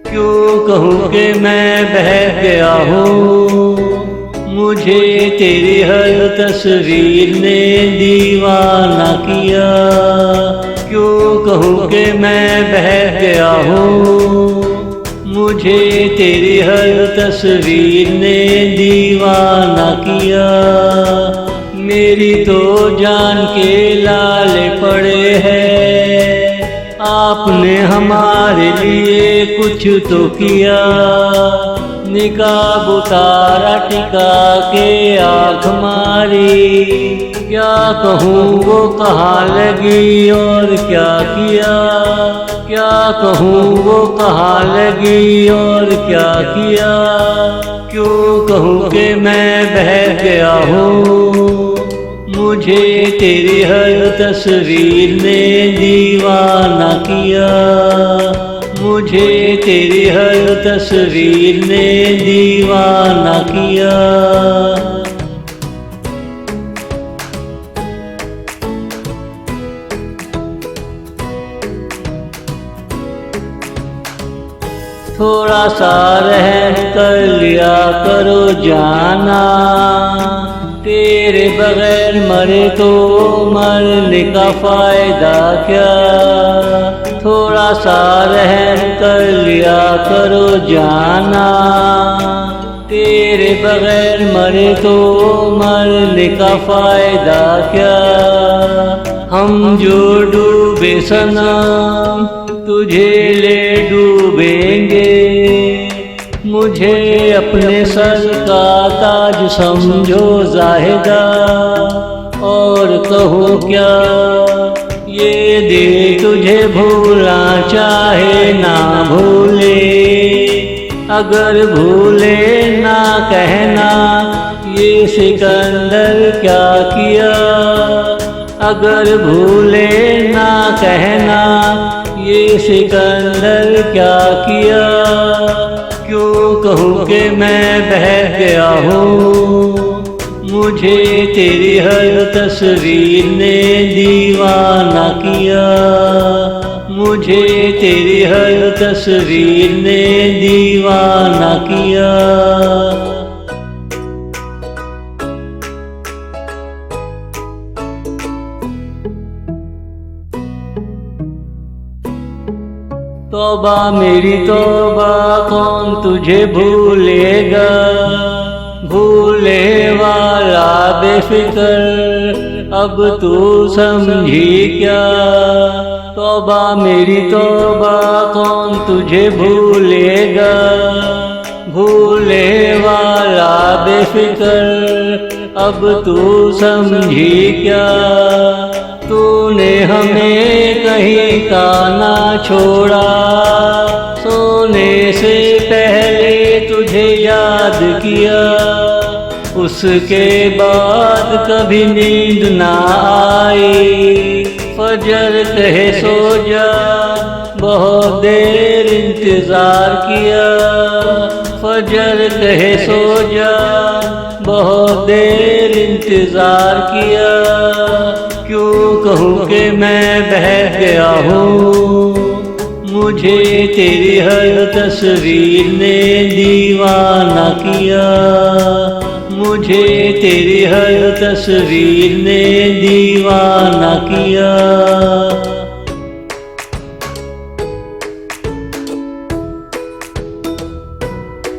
क्यों कहूँ कि मैं बह गया हूँ, मुझे तेरी हर तस्वीर ने दीवाना किया। क्यों कहूँ कि मैं बह गया हूँ, मुझे तेरी हर तस्वीर ने दीवाना किया। मेरी तो जान के लाले पड़े हैं, आपने हमारे लिए कुछ तो किया। निकाब उतारा टिका के आँख मारी, क्या कहूँ वो कहाँ लगी और क्या किया। क्या कहूँ वो कहाँ लगी और क्या किया। क्यों कहूँ कि मैं बह गया हूँ, मुझे तेरी हर तस्वीर ने दीवाना किया। मुझे तेरी हर तस्वीर ने दीवाना किया। थोड़ा सा रहम कर लिया करो जाना, तेरे बगैर मरे तो मरने का फायदा क्या। थोड़ा सा रहम कर लिया करो जाना, तेरे बगैर मरे तो मरने का फायदा क्या। हम जो डूबे सनम तुझे ले डूबेंगे, मुझे अपने सर का ताज समझो ज़ाहिदा। और कहो क्या ये दिल तुझे भूलना चाहे ना भूले, अगर भूले ना कहना ये सिकंदर क्या किया। अगर भूले ना कहना ये सिकंदर क्या किया। क्यों कहूँ कि मैं बह गया हूँ, मुझे तेरी हर तस्वीर ने दीवाना किया। मुझे तेरी हर तस्वीर ने दीवाना किया। तौबा मेरी तौबा कौन तुझे भूलेगा, भूले वाला बेफिक्र अब तू समझी क्या। तौबा मेरी तौबा कौन तुझे भूलेगा, भूले वाला बेफिक्र अब तू समझी क्या। तूने हमें कहीं का ना छोड़ा, सोने से पहले तुझे याद किया। उसके बाद कभी नींद ना आई, फजर कहे सो जा बहुत देर इंतजार किया। फजर कहे सो जा बहुत देर इंतजार किया। क्यों कहूँ कि मैं बह गया हूँ, मुझे तेरी हर तस्वीर ने दीवाना किया। मुझे तेरी हर तस्वीर ने दीवाना किया।